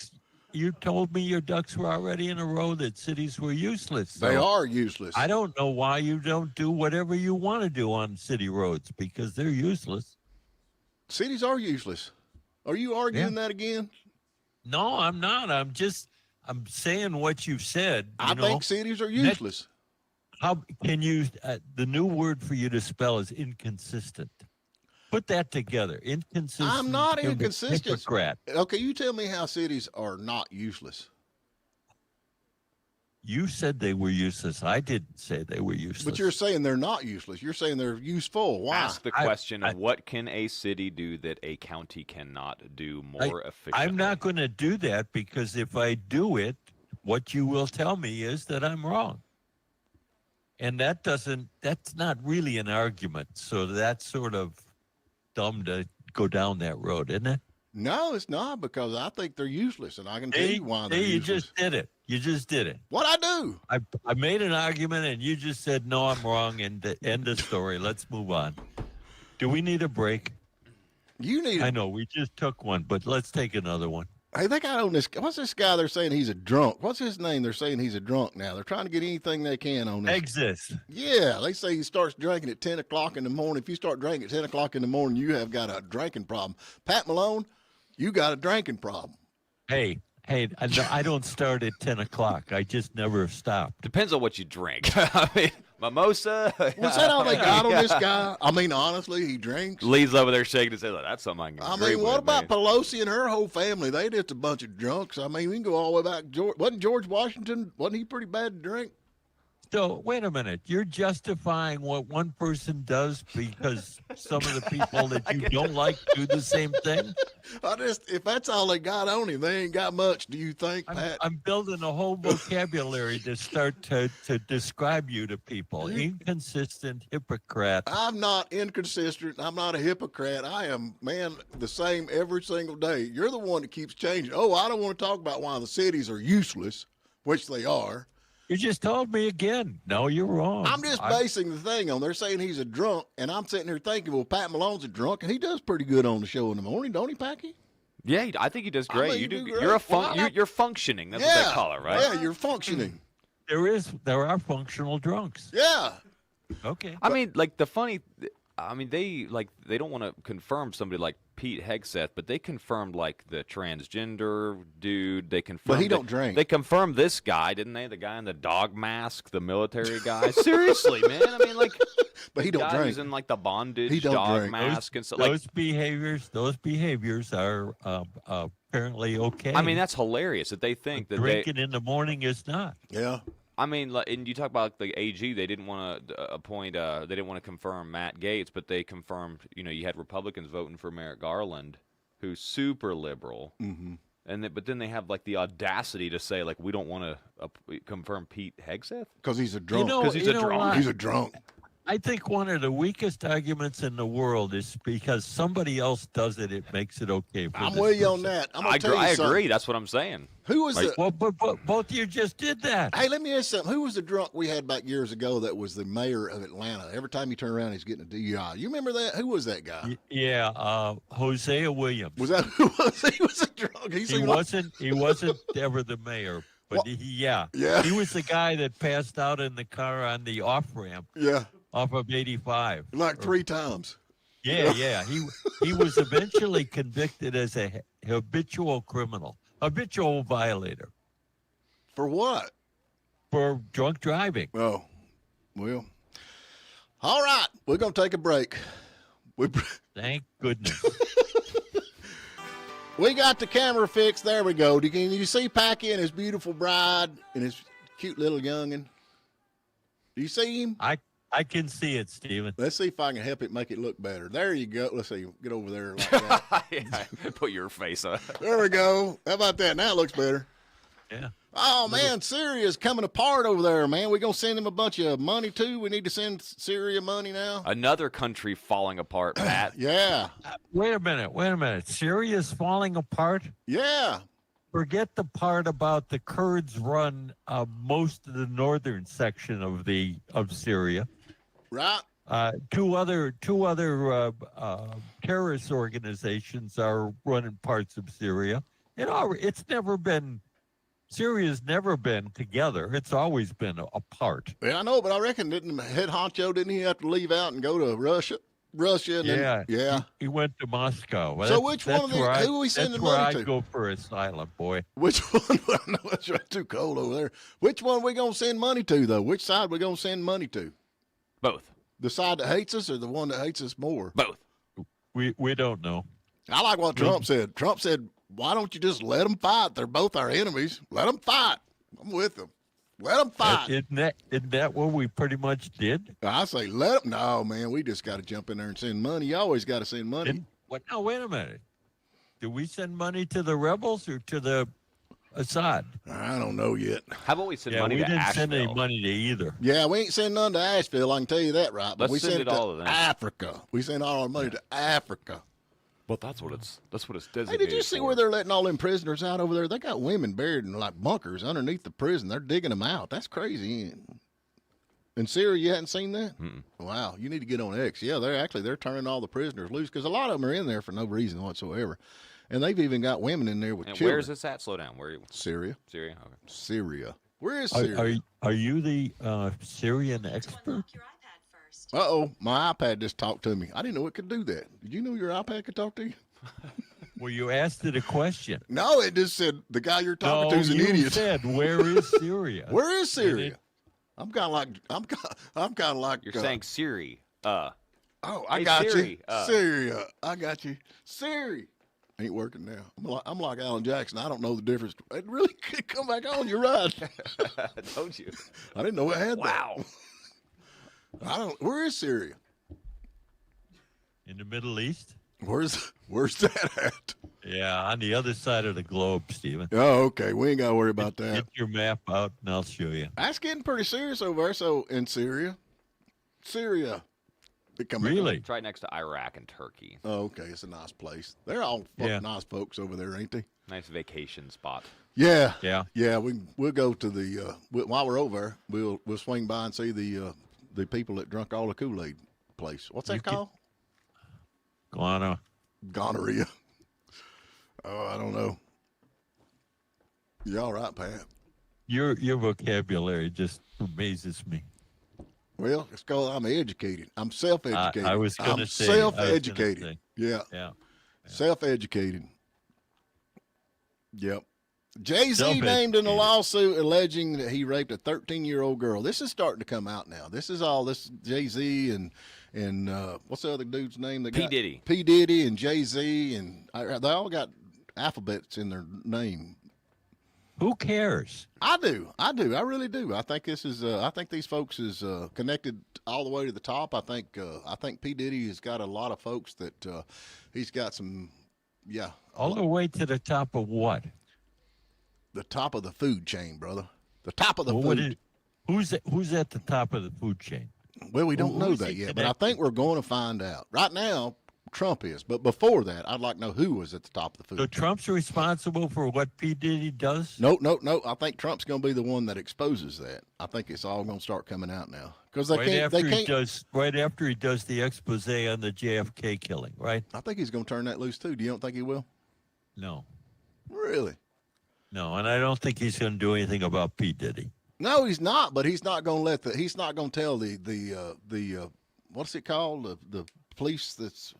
Speaker 2: You told me your ducks were already in a row, that cities were useless. So
Speaker 1: They are useless.
Speaker 2: I don't know why you don't do whatever you want to do on city roads, because they're useless.
Speaker 1: Cities are useless. Are you arguing that again?
Speaker 2: No, I'm not. I'm saying what you said.
Speaker 1: I think cities are useless.
Speaker 2: How can you? The new word for you to spell is inconsistent. Put that together. Inconsistent.
Speaker 1: I'm not inconsistent.
Speaker 2: Hypocrite.
Speaker 1: Okay, you tell me how cities are not useless.
Speaker 2: You said they were useless. I didn't say they were useless.
Speaker 1: But you're saying they're not useless. You're saying they're useful. Why?
Speaker 3: Ask the question of what can a city do that a county cannot do more efficiently?
Speaker 2: I'm not going to do that, because if I do it, what you will tell me is that I'm wrong. And that's not really an argument. So that's sort of dumb to go down that road, isn't it?
Speaker 1: No, it's not, because I think they're useless, and I can tell you why they're useless.
Speaker 2: You just did it. You just did it.
Speaker 1: What'd I do?
Speaker 2: I made an argument, and you just said, no, I'm wrong, and end of story. Let's move on. Do we need a break? I know, we just took one, but let's take another one.
Speaker 1: Hey, they got on this. What's this guy? They're saying he's a drunk. What's his name? They're saying he's a drunk now. They're trying to get anything they can on this.
Speaker 2: Exist.
Speaker 1: Yeah, they say he starts drinking at 10 o'clock in the morning. If you start drinking at 10 o'clock in the morning, you have got a drinking problem. Pat Malone, you got a drinking problem.
Speaker 2: Hey, I don't start at 10 o'clock. I just never stop.
Speaker 3: Depends on what you drink. I mean, mimosa.
Speaker 1: Was that all they got on this guy? I mean, honestly, he drinks.
Speaker 3: Lee's over there shaking his head like, that's something I can agree with,
Speaker 1: what about
Speaker 3: man.
Speaker 1: Pelosi and her whole family? They just a bunch of drunks. I mean, we can go all the way back. Wasn't George Washington, wasn't he pretty bad to drink?
Speaker 2: So, wait a minute. You're justifying what one person does because some of the people that you don't like do the same thing?
Speaker 1: If that's all they got on him, they ain't got much, do you think, Pat?
Speaker 2: I'm building a whole vocabulary to start to describe you to people. Inconsistent, hypocrite.
Speaker 1: I'm not inconsistent. I'm not a hypocrite. I am, man, the same every single day. You're the one that keeps changing. Oh, I don't want to talk about why the cities are useless, which they are.
Speaker 2: You just told me again. No, you're wrong.
Speaker 1: I'm just basing the thing on. They're saying he's a drunk, and I'm sitting here thinking, well, Pat Malone's a drunk, and he does pretty good on the show in the morning, don't he, Packy?
Speaker 3: Yeah, I think he does great.
Speaker 1: I mean,
Speaker 3: you do.
Speaker 1: great.
Speaker 3: You're functioning. That's what they call it, right?
Speaker 1: Yeah, you're functioning.
Speaker 2: There are functional drunks.
Speaker 1: Yeah.
Speaker 2: Okay.
Speaker 3: I mean, like they don't want to confirm somebody like Pete Hegseth, but they confirmed like the transgender dude. They confirmed,
Speaker 1: but he don't drink.
Speaker 3: They confirmed this guy, didn't they? The guy in the dog mask, the military guy. Seriously, man. I mean, like,
Speaker 1: but he don't drink.
Speaker 3: Who's in like the bondage
Speaker 1: he don't
Speaker 3: dog
Speaker 1: drink.
Speaker 3: mask and stuff.
Speaker 2: Those behaviors are apparently okay.
Speaker 3: I mean, that's hilarious that they think that
Speaker 2: drinking in the morning is not.
Speaker 1: Yeah.
Speaker 3: I mean, and you talk about the AG. They didn't want to appoint. They didn't want to confirm Matt Gaetz, but they confirmed. You had Republicans voting for Merrick Garland, who's super liberal.
Speaker 1: Mm-hmm.
Speaker 3: But then they have like the audacity to say like we don't want to confirm Pete Hegseth
Speaker 1: because he's a drunk.
Speaker 3: Because he's a drunk.
Speaker 1: He's a drunk.
Speaker 2: I think one of the weakest arguments in the world is because somebody else does it, it makes it okay for
Speaker 1: I'm
Speaker 2: this
Speaker 1: with you on
Speaker 2: person.
Speaker 1: that. I'm gonna tell you
Speaker 3: I
Speaker 1: something.
Speaker 3: agree. That's what I'm saying.
Speaker 1: Who was the?
Speaker 2: Well, but both of you just did that.
Speaker 1: Hey, let me ask you something. Who was the drunk we had back years ago that was the mayor of Atlanta? Every time you turn around, he's getting a DUI. You remember that? Who was that guy?
Speaker 2: Yeah, Hosea Williams.
Speaker 1: Was that who was he? Was a drunk?
Speaker 2: He wasn't ever the mayor, but
Speaker 1: Yeah.
Speaker 2: he was the guy that passed out in the car on the off ramp.
Speaker 1: Yeah.
Speaker 2: Off of 85.
Speaker 1: Like 3 times.
Speaker 2: Yeah. He was eventually convicted as a habitual violator
Speaker 1: For what?
Speaker 2: for drunk driving.
Speaker 1: Oh, well. All right. We're going to take a break.
Speaker 2: Thank goodness.
Speaker 1: We got the camera fixed. There we go. Can you see Packy and his beautiful bride and his cute little youngin'? Do you see him?
Speaker 2: I can see it, Steven.
Speaker 1: Let's see if I can help it make it look better. There you go. Let's see. Get over there like that.
Speaker 3: Yeah, put your face up.
Speaker 1: There we go. How about that? Now it looks better.
Speaker 2: Yeah.
Speaker 1: Oh, man, Syria's coming apart over there, man. We're going to send them a bunch of money, too. We need to send Syria money now.
Speaker 3: Another country falling apart, Pat.
Speaker 1: Yeah.
Speaker 2: Wait a minute. Syria's falling apart?
Speaker 1: Yeah.
Speaker 2: Forget the part about the Kurds run most of the northern section of Syria.
Speaker 1: Right.
Speaker 2: Two other terrorist organizations are running parts of Syria. Syria's never been together. It's always been apart.
Speaker 1: Yeah, I know, but I reckon didn't head honcho, didn't he have to leave out and go to Russia? And then,
Speaker 2: He went to Moscow. Well,
Speaker 1: so which one of them? Who are we sending money to?
Speaker 2: That's where I'd go for asylum, boy.
Speaker 1: Which one? I know it's right, too cold over there. Which one we gonna send money to, though? Which side we gonna send money to?
Speaker 3: Both.
Speaker 1: The side that hates us, or the one that hates us more?
Speaker 3: Both.
Speaker 2: We don't know.
Speaker 1: I like what Trump said. Trump said, "Why don't you just let them fight? They're both our enemies. Let them fight. I'm with them. Let them fight."
Speaker 2: Isn't that what we pretty much did?
Speaker 1: I say, let them. No, man, we just got to jump in there and send money. You always got to send money.
Speaker 2: No, wait a minute. Do we send money to the rebels or to the Assad?
Speaker 1: I don't know yet.
Speaker 3: How about we send money
Speaker 2: we
Speaker 3: to
Speaker 2: didn't
Speaker 3: Asheville?
Speaker 2: send any money to either.
Speaker 1: Yeah, we ain't sending none to Asheville. I can tell you that, right? But
Speaker 3: Let's
Speaker 1: we
Speaker 3: send it all
Speaker 1: to
Speaker 3: to them.
Speaker 1: Africa. We send all our money to Africa.
Speaker 3: But that's what it's
Speaker 1: Hey,
Speaker 3: designated.
Speaker 1: did you see where they're letting all them prisoners out over there? They got women buried in like bunkers underneath the prison. They're digging them out. That's crazy. In Syria, you hadn't seen that?
Speaker 3: Mm-mm.
Speaker 1: Wow, you need to get on X. Yeah, they're turning all the prisoners loose because a lot of them are in there for no reason whatsoever, and they've even got women in there with
Speaker 3: And
Speaker 1: children.
Speaker 3: where's this at? Slow down. Where are you?
Speaker 1: Syria.
Speaker 3: Syria. Okay.
Speaker 1: Syria. Where is Syria?
Speaker 2: Are you the Syrian expert?
Speaker 1: Uh-oh, my iPad just talked to me. I didn't know it could do that. Did you know your iPad could talk to you?
Speaker 2: Well, you asked it a question.
Speaker 1: No, it just said the guy you're talking to is an
Speaker 2: you
Speaker 1: idiot.
Speaker 2: said, "Where is Syria?"
Speaker 1: Where is Syria? I'm kind of like
Speaker 3: You're saying Siri.
Speaker 1: Oh, I
Speaker 3: Hey,
Speaker 1: got
Speaker 3: Siri,
Speaker 1: you. Syria. I got you. Siri. Ain't working now. I'm like Alan Jackson. I don't know the difference. It really could come back on. You're right.
Speaker 3: I told you.
Speaker 1: I didn't know it had
Speaker 3: Wow.
Speaker 1: that. Where is Syria?
Speaker 2: In the Middle East?
Speaker 1: Where's that at?
Speaker 2: Yeah, on the other side of the globe, Stephen.
Speaker 1: Oh, okay. We ain't got to worry about that.
Speaker 2: Get your map out, and I'll show you.
Speaker 1: That's getting pretty serious over there. So in Syria.
Speaker 2: Really?
Speaker 3: It's right next to Iraq and Turkey.
Speaker 1: Oh, okay. It's a nice place. They're all nice folks over there, ain't they?
Speaker 3: Nice vacation spot.
Speaker 1: Yeah.
Speaker 2: Yeah.
Speaker 1: Yeah. We'll go to the while we're over there, we'll swing by and see the people that drunk all the Kool-Aid place. What's that called? Gonorrhea. Oh, I don't know. You all right, Pat?
Speaker 2: Your vocabulary just amazes me.
Speaker 1: Well, it's because I'm educated. I'm self-educated.
Speaker 2: I was going to say.
Speaker 1: Self-educated. Yeah.
Speaker 2: Yeah.
Speaker 1: Self-educated. Yep. Jay-Z named in a lawsuit alleging that he raped a 13-year-old girl. This is starting to come out now. This is all this Jay-Z and what's the other dude's name?
Speaker 3: P. Diddy.
Speaker 1: P. Diddy and Jay-Z, and they all got alphabets in their name.
Speaker 2: Who cares?
Speaker 1: I do. I really do. I think this is. I think these folks is connected all the way to the top. I think P. Diddy has got a lot of folks that he's got some. Yeah.
Speaker 2: All the way to the top of what?
Speaker 1: The top of the food chain, brother. The top of the
Speaker 2: Well,
Speaker 1: food.
Speaker 2: who's at the top of the food chain?
Speaker 1: Well, we don't know
Speaker 2: who's
Speaker 1: that
Speaker 2: he
Speaker 1: yet, but I think we're going to find out. Right now, Trump is. But before that, I'd like to know who was at the top of the food
Speaker 2: So
Speaker 1: chain.
Speaker 2: Trump's responsible for what P. Diddy does?
Speaker 1: No. I think Trump's going to be the one that exposes that. I think it's all going to start coming out now because they can't.
Speaker 2: Right after he does the expose on the JFK killing, right?
Speaker 1: I think he's going to turn that loose too. Do you don't think he will?
Speaker 2: No,
Speaker 1: Really?
Speaker 2: no, and I don't think he's going to do anything about P. Diddy.
Speaker 1: No, he's not. But he's not going to let the. He's not going to tell the what's it called, the police that's.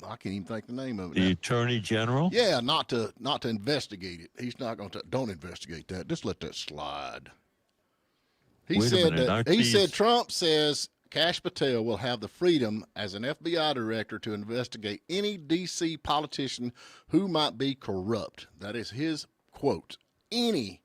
Speaker 1: I can't even think the name of it.
Speaker 2: The Attorney General?
Speaker 1: Yeah, not to investigate it. He's not going to. Don't investigate that. Just let that slide. He said Trump says Kash Patel will have the freedom as an FBI director to investigate any D.C. politician who might be corrupt. That is his quote. Any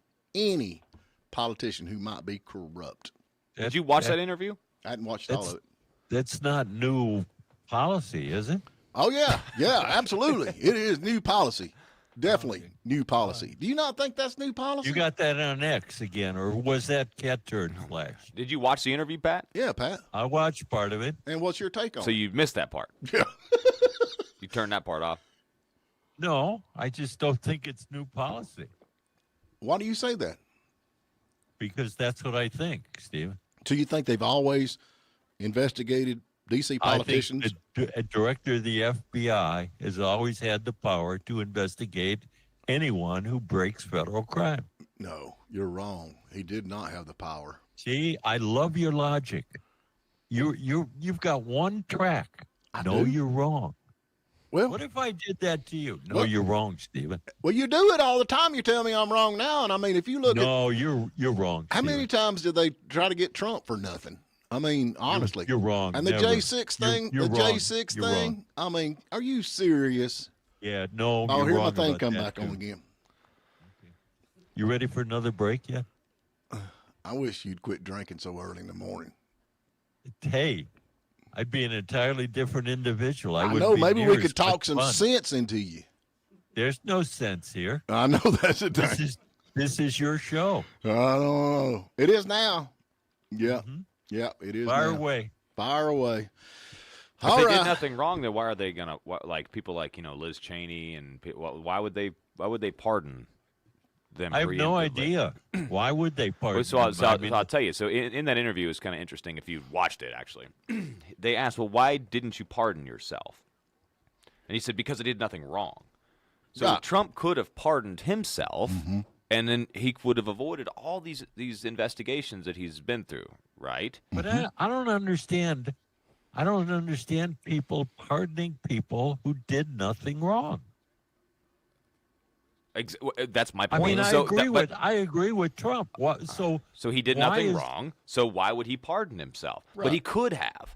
Speaker 1: politician who might be corrupt.
Speaker 3: Did you watch that interview?
Speaker 1: I hadn't watched all of it.
Speaker 2: That's not new policy, is it?
Speaker 1: Oh, yeah, absolutely. It is new policy. Definitely new policy. Do you not think that's new policy?
Speaker 2: You got that on X again, or was that cat turd flash?
Speaker 3: Did you watch the interview, Pat?
Speaker 1: Yeah, Pat.
Speaker 2: I watched part of it.
Speaker 1: And what's your take on it?
Speaker 3: So you missed that part.
Speaker 1: Yeah.
Speaker 3: You turned that part off.
Speaker 2: No, I just don't think it's new policy.
Speaker 1: Why do you say that?
Speaker 2: Because that's what I think, Stephen.
Speaker 1: Do you think they've always investigated D.C. politicians?
Speaker 2: I think the director of the FBI has always had the power to investigate anyone who breaks federal crime.
Speaker 1: No, you're wrong. He did not have the power.
Speaker 2: See, I love your logic. You've got one track.
Speaker 1: do?
Speaker 2: You're wrong.
Speaker 1: Well,
Speaker 2: What if I did that to you? No, you're wrong, Stephen.
Speaker 1: well, you do it all the time. You tell me I'm wrong now, and I mean, if you look
Speaker 2: No, you're wrong.
Speaker 1: how many
Speaker 2: Stephen.
Speaker 1: times did they try to get Trump for nothing? I mean, honestly,
Speaker 2: You're wrong.
Speaker 1: And the
Speaker 2: Never.
Speaker 1: J6 thing,
Speaker 2: You're
Speaker 1: the
Speaker 2: wrong.
Speaker 1: J6
Speaker 2: You're
Speaker 1: thing.
Speaker 2: wrong.
Speaker 1: I mean, are you serious?
Speaker 2: Yeah, no.
Speaker 1: Oh,
Speaker 2: you're
Speaker 1: here's my
Speaker 2: wrong
Speaker 1: thing
Speaker 2: about
Speaker 1: come
Speaker 2: that,
Speaker 1: back on
Speaker 2: too.
Speaker 1: again.
Speaker 2: You ready for another break yet?
Speaker 1: I wish you'd quit drinking so early in the morning.
Speaker 2: Hey, I'd be an entirely different individual.
Speaker 1: I
Speaker 2: wouldn't
Speaker 1: know.
Speaker 2: be
Speaker 1: Maybe
Speaker 2: near
Speaker 1: we
Speaker 2: as
Speaker 1: could talk
Speaker 2: much
Speaker 1: some
Speaker 2: fun.
Speaker 1: sense into you.
Speaker 2: There's no sense here.
Speaker 1: I know that's the thing.
Speaker 2: This is your show.
Speaker 1: I don't know. It is now. Yeah. Yeah, it is
Speaker 2: Fire
Speaker 1: now.
Speaker 2: away.
Speaker 1: Fire away.
Speaker 3: If
Speaker 1: All
Speaker 3: they
Speaker 1: right.
Speaker 3: did nothing wrong, then why are they gonna like people like Liz Cheney and why would they pardon them?
Speaker 2: I have no
Speaker 3: preemptively?
Speaker 2: idea. Why would they pardon?
Speaker 3: Well,
Speaker 2: them? I mean,
Speaker 3: I'll tell you. So in that interview, it's kind of interesting if you watched it. Actually, they asked, "Well, why didn't you pardon yourself?" And he said, "Because I did nothing wrong." So
Speaker 1: Yeah.
Speaker 3: Trump could have pardoned himself, and then he would have avoided all these investigations that he's been through, right?
Speaker 2: but I don't understand. I don't understand people pardoning people who did nothing wrong.
Speaker 3: That's my
Speaker 2: I
Speaker 3: point.
Speaker 2: mean,
Speaker 3: So
Speaker 2: I agree with Trump. So
Speaker 3: he did
Speaker 2: why
Speaker 3: nothing
Speaker 2: is-
Speaker 3: wrong. So why would he pardon himself?
Speaker 1: Right.
Speaker 3: But he could have.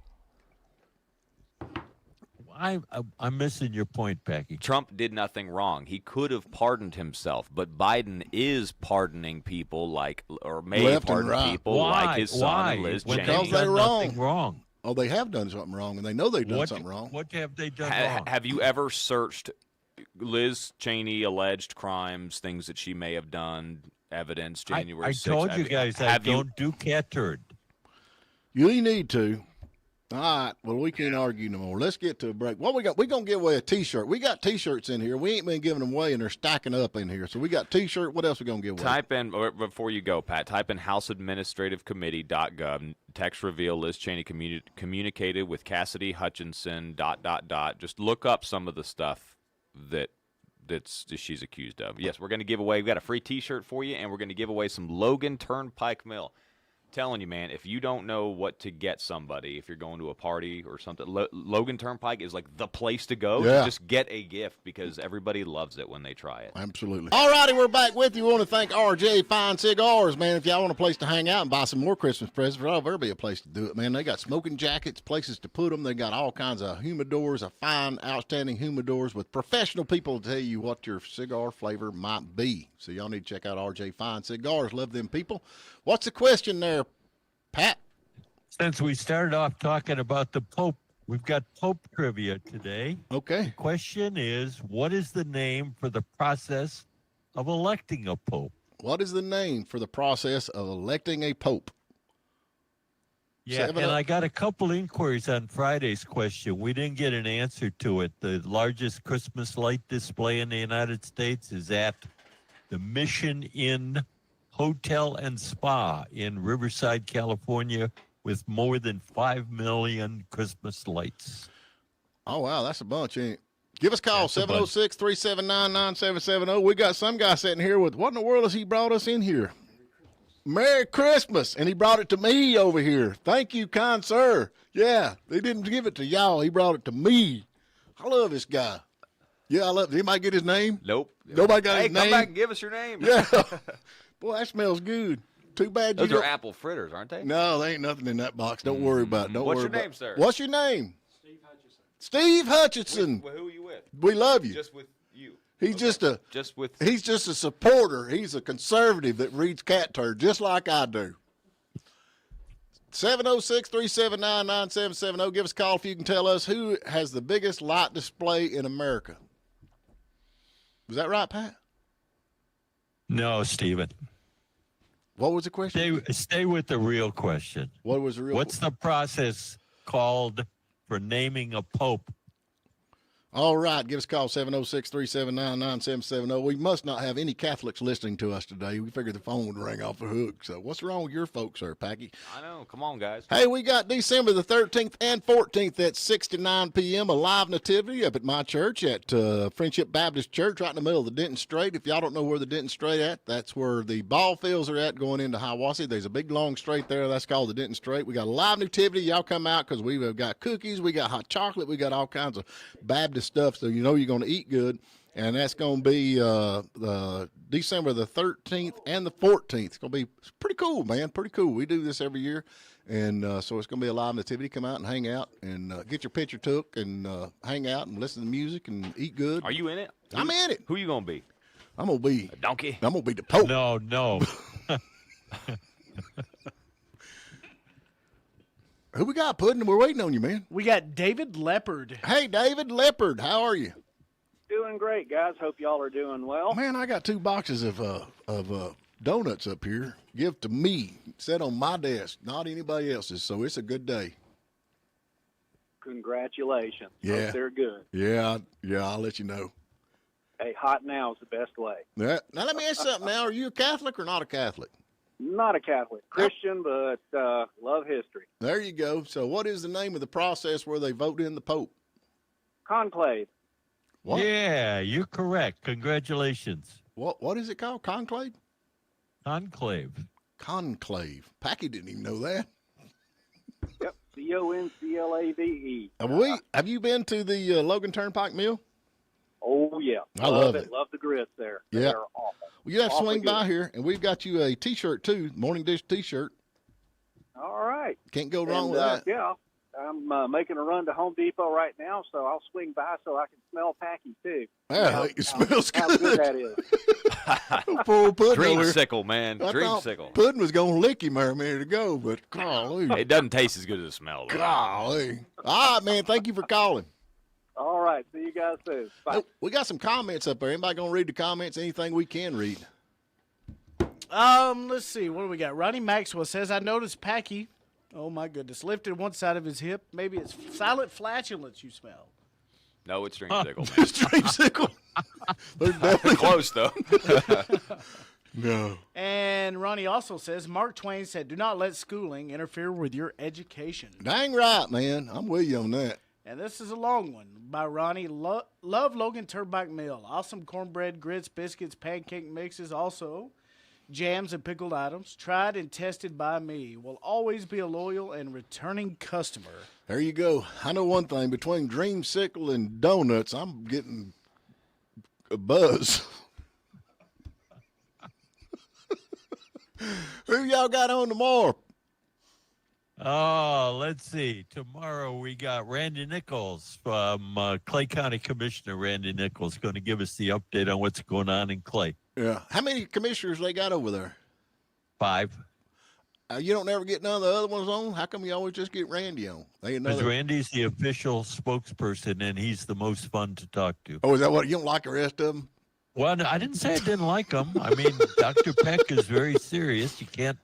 Speaker 2: I'm missing your point, Becky.
Speaker 3: Trump did nothing wrong. He could have pardoned himself, but Biden is pardoning people or may
Speaker 1: Left and
Speaker 3: pardon
Speaker 1: right.
Speaker 3: people like his son and Liz
Speaker 2: When
Speaker 3: Cheney.
Speaker 1: Because
Speaker 2: they've
Speaker 1: they're
Speaker 2: done
Speaker 1: wrong.
Speaker 2: nothing wrong.
Speaker 1: Oh, they have done something wrong, and they know they've done something wrong.
Speaker 2: What have they done wrong?
Speaker 3: Have you ever searched Liz Cheney alleged crimes, things that she may have done, evidence, January
Speaker 2: I
Speaker 3: 6th?
Speaker 2: told you guys I don't do cat turd.
Speaker 1: You need to. All right. Well, we can't argue no more. Let's get to a break. What we got? We're going to give away a T-shirt. We got T-shirts in here. We ain't been giving them away, and they're stacking up in here. So we got T-shirt. What else we going to give away?
Speaker 3: Type in, before you go, Pat, type in houseadministrativecommittee.gov, text reveal Liz Cheney communicated with Cassidy Hutchinson, ... Just look up some of the stuff that she's accused of. Yes, we're going to give away, we've got a free T-shirt for you, and we're going to give away some Logan Turnpike Mill. Telling you, man, if you don't know what to get somebody, if you're going to a party or something, Logan Turnpike is like the place to go.
Speaker 1: Yeah.
Speaker 3: To just get a gift because everybody loves it when they try it.
Speaker 1: Absolutely. All righty, we're back with you. We want to thank RJ Fine Cigars, man. If y'all want a place to hang out and buy some more Christmas presents, well, there'll be a place to do it, man. They got smoking jackets, places to put them. They got all kinds of humidors, fine, outstanding humidors with professional people to tell you what your cigar flavor might be. So y'all need to check out RJ Fine Cigars. Love them people. What's the question there, Pat?
Speaker 2: Since we started off talking about the Pope, we've got Pope trivia today.
Speaker 1: Okay.
Speaker 2: The question is, what is the name for the process of electing a Pope?
Speaker 1: What is the name for the process of electing a pope?
Speaker 2: Yeah, and I got a couple inquiries on Friday's question. We didn't get an answer to it. The largest Christmas light display in the United States is at the Mission Inn Hotel and Spa in Riverside, California, with more than 5 million Christmas lights.
Speaker 1: Oh, wow, that's a bunch, ain't it? Give us a call, 706-379-9770. We got some guy sitting here with, what in the world has he brought us in here? Merry Christmas, and he brought it to me over here. Thank you, kind sir. Yeah, they didn't give it to y'all. He brought it to me. I love this guy. Yeah, I love. Did anybody get his name?
Speaker 3: Nope.
Speaker 1: Nobody got his name?
Speaker 3: Come back and give us your name.
Speaker 1: Yeah. Boy, that smells good. Too bad
Speaker 3: Those are apple fritters, aren't they?
Speaker 1: No, there ain't nothing in that box. Don't worry about it. Don't
Speaker 3: What's
Speaker 1: worry
Speaker 3: your
Speaker 1: about
Speaker 3: name, sir?
Speaker 1: What's your name? Steve Hutchinson.
Speaker 3: Who are you with?
Speaker 1: We love you.
Speaker 3: Just with you.
Speaker 1: He's just a supporter. He's a conservative that reads cat turd just like I do. 706-379-9770. Give us a call if you can tell us who has the biggest light display in America. Was that right, Pat?
Speaker 2: No, Stephen.
Speaker 1: What was the question?
Speaker 2: Stay with the real question.
Speaker 1: What was the real
Speaker 2: What's the process called for naming a pope?
Speaker 1: All right. Give us a call, 706-379-9770. We must not have any Catholics listening to us today. We figured the phone would ring off the hook. So what's wrong with your folks, sir, Packy?
Speaker 3: I know. Come on, guys.
Speaker 1: Hey, we got December the 13th and 14th at 6 to 9 p.m. a live nativity up at my church at Friendship Baptist Church right in the middle of the Denton Strait. If y'all don't know where the Denton Strait at, that's where the ball fields are at going into Hiawassee. There's a big, long strait there. That's called the Denton Strait. We got a live nativity. Y'all come out because we've got cookies. We got hot chocolate. We got all kinds of Baptist stuff. So you know you're going to eat good, and that's going to be December the 13th and the 14th. It's going to be pretty cool, man, pretty cool. We do this every year, and so it's going to be a live nativity. Come out and hang out and get your picture took and hang out and listen to music and eat good.
Speaker 3: Are you in it?
Speaker 1: I'm in it.
Speaker 3: Who you going to be?
Speaker 1: I'm going to be
Speaker 3: a donkey.
Speaker 1: I'm going to be the Pope.
Speaker 2: No.
Speaker 1: Who we got, Puddin'? We're waiting on you, man.
Speaker 4: We got David Leopard.
Speaker 1: Hey, David Leopard, how are you?
Speaker 5: Doing great, guys. Hope y'all are doing well.
Speaker 1: Man, I got 2 boxes of donuts up here. Give to me. Set on my desk, not anybody else's. So it's a good day.
Speaker 5: Congratulations.
Speaker 1: Yeah.
Speaker 5: Hope they're good.
Speaker 1: Yeah, I'll let you know.
Speaker 5: Hey, hot now is the best way.
Speaker 1: Now, let me ask you something now. Are you a Catholic or not a Catholic?
Speaker 5: Not a Catholic. Christian, but love history.
Speaker 1: There you go. So what is the name of the process where they vote in the Pope?
Speaker 5: Conclave.
Speaker 1: What?
Speaker 2: Yeah, you're correct. Congratulations.
Speaker 1: What is it called? Conclave?
Speaker 2: Conclave.
Speaker 1: Conclave. Packy didn't even know that.
Speaker 5: Yep. CONCLAVE.
Speaker 1: Have you been to the Logan Turnpike Mill?
Speaker 5: Oh, yeah.
Speaker 1: I love it.
Speaker 5: Love the grits there.
Speaker 1: Yeah.
Speaker 5: They're awful.
Speaker 1: Well, you have to
Speaker 5: Awfully
Speaker 1: swing by
Speaker 5: good.
Speaker 1: here, and we've got you a T-shirt, too, Morning Dish T-shirt.
Speaker 5: All right.
Speaker 1: Can't go wrong
Speaker 5: And,
Speaker 1: with that.
Speaker 5: Yeah. I'm making a run to Home Depot right now, so I'll swing by so I can smell Packy, too.
Speaker 1: Yeah, it smells
Speaker 5: How
Speaker 1: good.
Speaker 5: good that is.
Speaker 1: Poor Puddin' over here.
Speaker 3: Dreamsicle, man.
Speaker 1: I thought
Speaker 3: Dreamsicle.
Speaker 1: Puddin' was going to lick him there a minute ago, but golly.
Speaker 3: It doesn't taste as good as the smell, though.
Speaker 1: Golly. All right, man, thank you for calling.
Speaker 5: All right. See you guys soon. Bye.
Speaker 1: Oh, we got some comments up there. Anybody going to read the comments? Anything we can read?
Speaker 4: Let's see. What do we got? Ronnie Maxwell says, I noticed Packy, oh my goodness, lifted one side of his hip. Maybe it's silent flatulence you smell.
Speaker 3: No, it's dreamsicle, man.
Speaker 1: It's dreamsicle. They're definitely
Speaker 3: Close, though.
Speaker 1: No.
Speaker 4: And Ronnie also says, Mark Twain said, do not let schooling interfere with your education.
Speaker 1: Dang right, man. I'm with you on that.
Speaker 4: And this is a long one by Ronnie. Love Logan Turnpike Mill. Awesome cornbread, grits, biscuits, pancake mixes. Also, jams and pickled items. Tried and tested by me. Will always be a loyal and returning customer.
Speaker 1: There you go. I know one thing. Between dreamsicle and donuts, I'm getting a buzz. Who y'all got on tomorrow?
Speaker 2: Oh, let's see. Tomorrow we got Randy Nichols from Clay County Commissioner Randy Nichols going to give us the update on what's going on in Clay.
Speaker 1: Yeah. How many commissioners they got over there?
Speaker 2: 5.
Speaker 1: You don't ever get none of the other ones on? How come you always just get Randy on? They
Speaker 2: Because
Speaker 1: another.
Speaker 2: Randy's the official spokesperson, and he's the most fun to talk to.
Speaker 1: Oh, is that what you don't like the rest of them?
Speaker 2: Well, I didn't say I didn't like him. I mean, Dr. Peck is very serious. You can't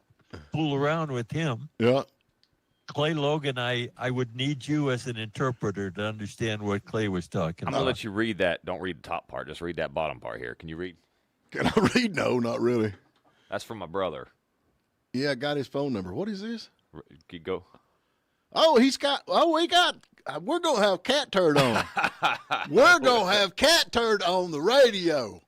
Speaker 2: fool around with him.
Speaker 1: Yeah.
Speaker 2: Clay Logan, I would need you as an interpreter to understand what Clay was talking
Speaker 3: I'm
Speaker 2: about.
Speaker 3: gonna let you read that. Don't read the top part. Just read that bottom part here. Can you read?
Speaker 1: Can I read? No, not really.
Speaker 3: That's from my brother.
Speaker 1: Yeah, I got his phone number. What is this?
Speaker 3: Go.
Speaker 1: Oh, we're going to have Cat Turd on. We're going to have Cat Turd on the radio.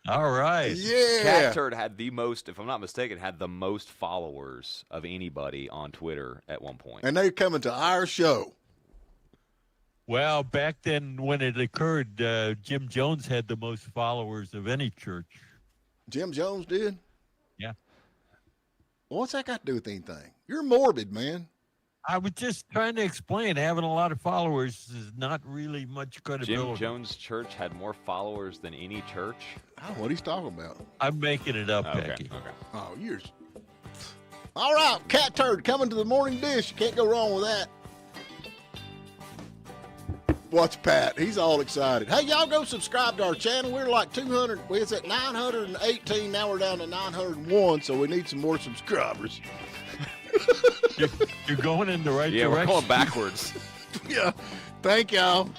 Speaker 2: All right.
Speaker 1: Yeah.
Speaker 3: Cat Turd had the most, if I'm not mistaken, had the most followers of anybody on Twitter at one point.
Speaker 1: And they're coming to our show.
Speaker 2: Well, back then when it occurred, Jim Jones had the most followers of any church.
Speaker 1: Jim Jones did?
Speaker 2: Yeah.
Speaker 1: Well, what's that got to do with anything? You're morbid, man.
Speaker 2: I was just trying to explain having a lot of followers is not really much credibility.
Speaker 3: Jim Jones' church had more followers than any church.
Speaker 1: I don't know what he's talking about.
Speaker 2: I'm making it up,
Speaker 3: Okay.
Speaker 2: Becky.
Speaker 3: Okay.
Speaker 1: Oh, you're. All right, Cat Turd coming to the morning dish. You can't go wrong with that. Watch Pat. He's all excited. Hey, y'all go subscribe to our channel. We're like 200. It's at 918. Now we're down to 901, so we need some more subscribers.
Speaker 2: You're going in the right
Speaker 3: Yeah,
Speaker 2: direction.
Speaker 3: we're going backwards.
Speaker 1: Yeah. Thank y'all.